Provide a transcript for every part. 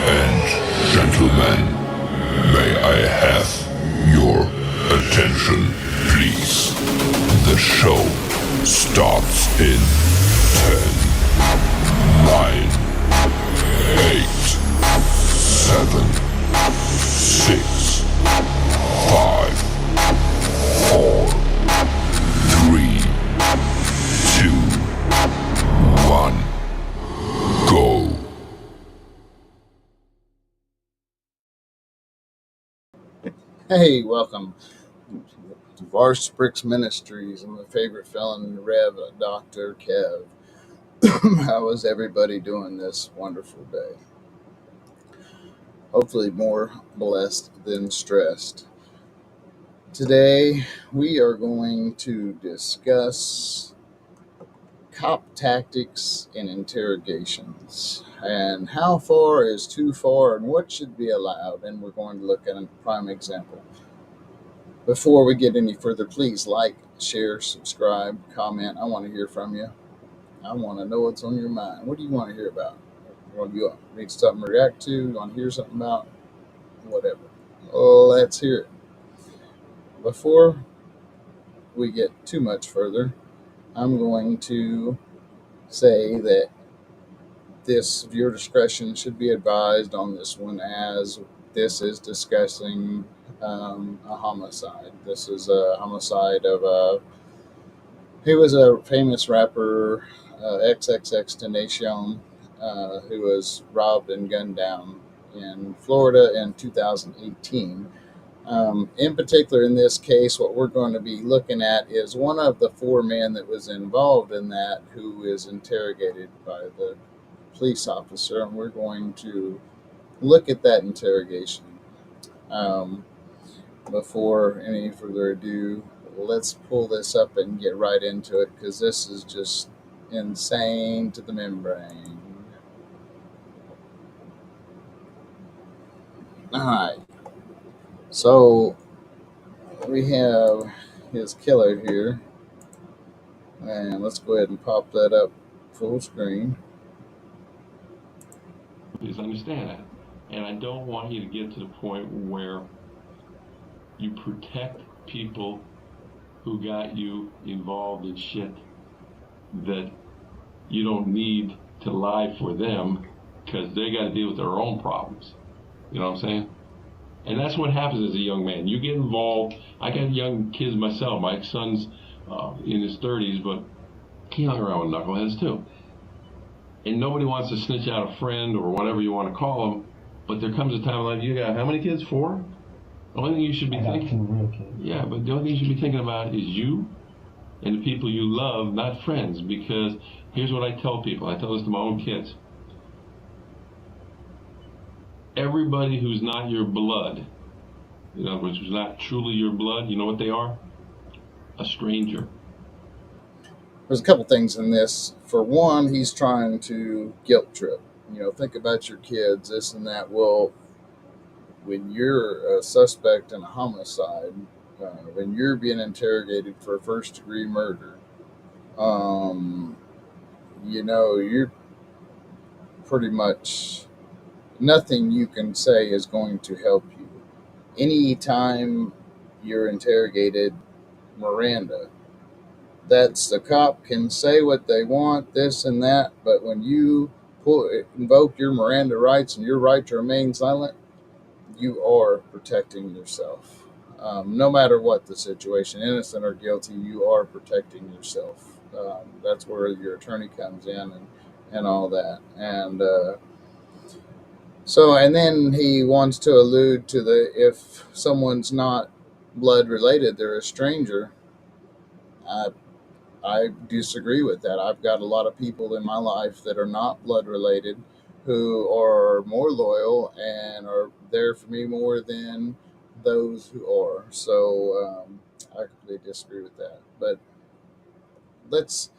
and gentlemen, may I have your attention, please? The show starts in 10, 9, 8, 7, 6, 5, 4, 3, 2, 1, go. Hey, welcome to Varsprix Ministries. I'm my favorite felon, Rev, Dr. Kev. How is everybody doing this wonderful day? Hopefully more blessed than stressed. Today, we are going to discuss cop tactics in interrogations and how far is too far and what should be allowed. And we're going to look at a prime example. Before we get any further, please like, share, subscribe, comment. I want to hear from you. I want to know what's on your mind. What do you want to hear about? You need something to react to? You want to hear something about? Whatever. Let's hear it. Before we get too much further, I'm going to say that viewer discretion should be advised on this one, as this is discussing a homicide. This is a homicide of he was a famous rapper, XXXTentacion, who was robbed and gunned down in Florida in 2018. In particular, in this case, what we're going to be looking at is one of the four men that was involved in that, who is interrogated by the police officer, and we're going to look at that interrogation. Before any further ado, let's pull this up and get right into it, because this is just insane to the membrane. All right. So we have his killer here, and let's go ahead and pop that up full screen. Please understand that. And I don't want you to get to the point where you protect people who got you involved in shit that you don't need to lie for them, because they got to deal with their own problems. You know what I'm saying? And that's what happens as a young man. You get involved. I got young kids myself. My son's in his 30s, but he hung around with knuckleheads too. And nobody wants to snitch out a friend or whatever you want to call them. But there comes a time in life, you got how many kids? 4? The only thing you should be thinking. 2 real kids. Yeah, but the only thing you should be thinking about is you and the people you love, not friends. Because here's what I tell people. I tell this to my own kids. Everybody who's not your blood, in other words, who's not truly your blood, you know what they are? A stranger. There's a couple things in this. For one, he's trying to guilt trip. Think about your kids, this and that. Well, when you're a suspect in a homicide, when you're being interrogated for first-degree murder, you're pretty much, nothing you can say is going to help you. Anytime you're interrogated, Miranda, that's the cop can say what they want, this and that, but when you invoke your Miranda rights and your right to remain silent, you are protecting yourself. No matter what the situation, innocent or guilty, you are protecting yourself. That's where your attorney comes in and all that. And and then he wants to allude to if someone's not blood related, they're a stranger. I disagree with that. I've got a lot of people in my life that are not blood related who are more loyal and are there for me more than those who are. So I completely disagree with that. But let's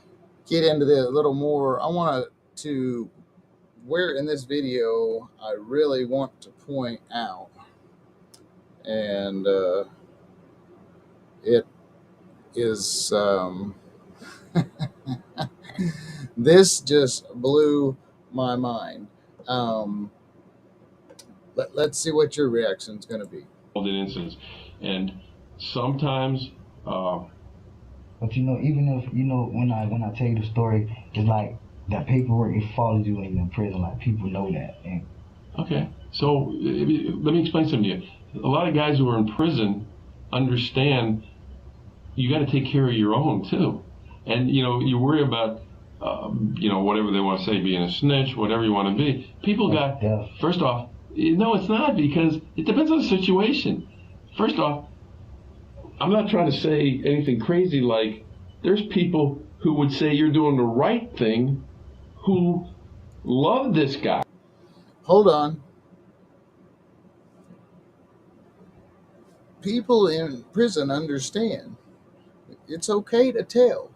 get into this a little more. I want to, where in this video I really want to point out, and it is... this just blew my mind. Let's see what your reaction is going to be. In incidents, and sometimes, But even if when I tell you the story, it's like that paperwork, it follows you when you're in prison. Like, people know that. And okay, so let me explain something to you. A lot of guys who are in prison understand you got to take care of your own too, and you worry about whatever they want to say, being a snitch, whatever you want to be. People got first off, no, it's not, because it depends on the situation. First off, I'm not trying to say anything crazy, like there's people who would say you're doing the right thing who love this guy. Hold on. People in prison understand. It's okay to tell.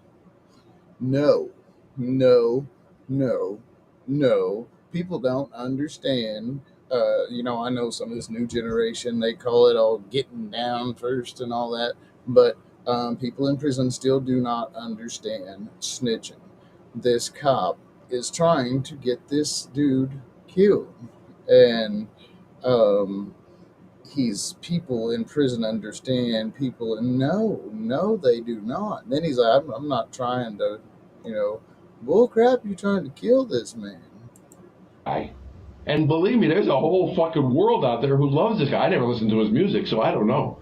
No, no, no, no. People don't understand. I know some of this new generation, they call it all getting down first and all that, but people in prison still do not understand snitching. This cop is trying to get this dude killed. And um, people in prison understand, people, and no, they do not. And then he's like, I'm not trying to, bull crap, you're trying to kill this man. And believe me, there's a whole fucking world out there who loves this guy. I never listened to his music, so I don't know.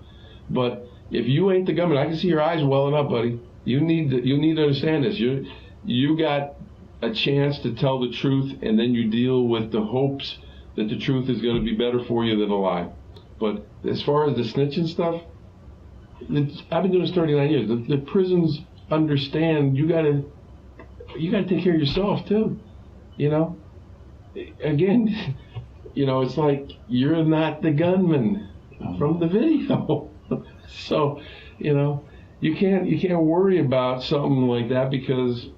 But if you ain't the gunman, I can see your eyes welling up, buddy. You need to understand this. You got a chance to tell the truth, and then you deal with the hopes that the truth is going to be better for you than a lie. But as far as the snitching stuff, I've been doing this 39 years. The prisons understand you gotta take care of yourself too. Again, it's like you're not the gunman from the video. So, you can't worry about something like that, because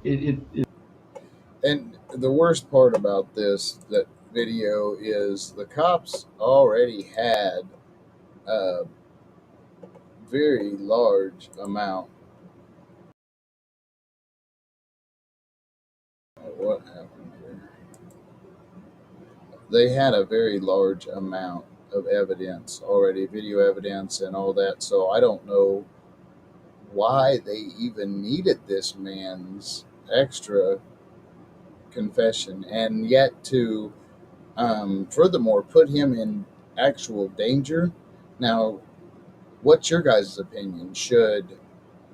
it. And the worst part about that video is the cops already had a very large amount. What happened here? They had a very large amount of evidence already, video evidence and all that. So I don't know why they even needed this man's extra confession, and yet to furthermore put him in actual danger. Now, what's your guys' opinion? Should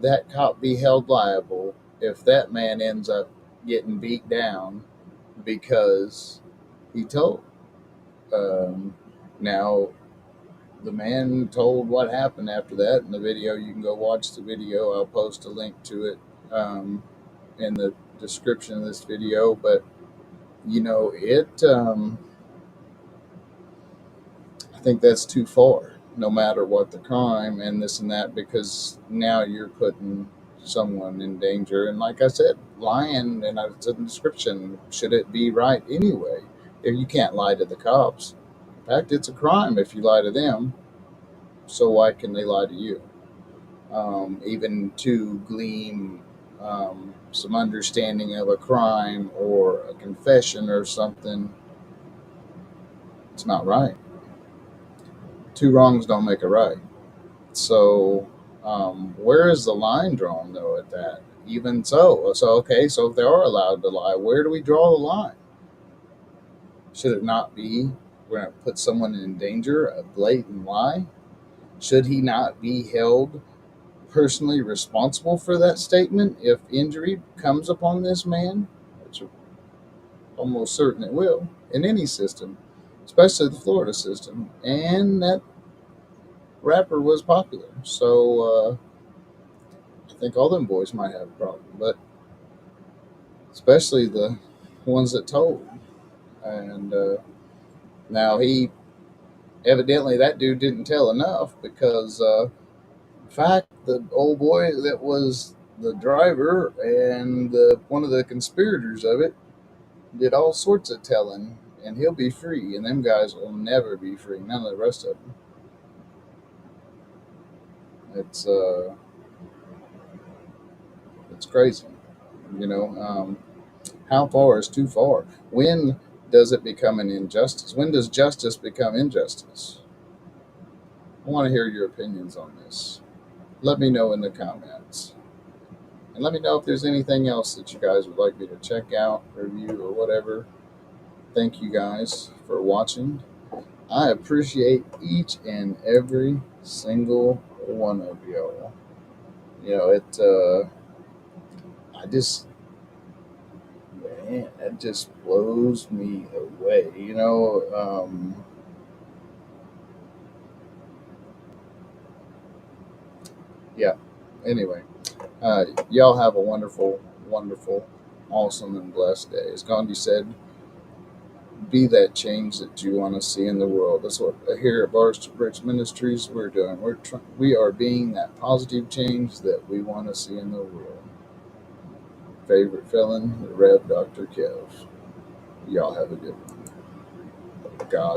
that cop be held liable if that man ends up getting beat down because he told? Now, the man told what happened after that in the video. You can go watch the video. I'll post a link to it in the description of this video. But I think that's too far, no matter what the crime and this and that, because now you're putting someone in danger. And like I said, lying, and it's in the description, should it be right anyway? If you can't lie to the cops. In fact, it's a crime if you lie to them. So why can they lie to you? Even to glean some understanding of a crime or a confession or something, it's not right. Two wrongs don't make a right. So where is the line drawn, though, at that? Even so, okay, so if they are allowed to lie, where do we draw the line? Should it not be, we're going to put someone in danger, a blatant lie? Should he not be held personally responsible for that statement if injury comes upon this man? Which I'm almost certain it will in any system, especially the Florida system. And that rapper was popular, so I think all them boys might have a problem, but especially the ones that told. And now evidently that dude didn't tell enough, because in fact, the old boy that was the driver and one of the conspirators of it did all sorts of telling, and he'll be free, and them guys will never be free, none of the rest of them. It's crazy. How far is too far? When does it become an injustice? When does justice become injustice? I want to hear your opinions on this. Let me know in the comments. And let me know if there's anything else that you guys would like me to check out, review, or whatever. Thank you guys for watching. I appreciate each and every single one of y'all. Man, that just blows me away. Yeah. Anyway, y'all have a wonderful, wonderful, awesome, and blessed day. As Gandhi said, be that change that you want to see in the world. That's what here at Bars to Bricks Ministries we're doing. We are being that positive change that we want to see in the world. Favorite felon, the Rev. Dr. Kev. Y'all have a good one. God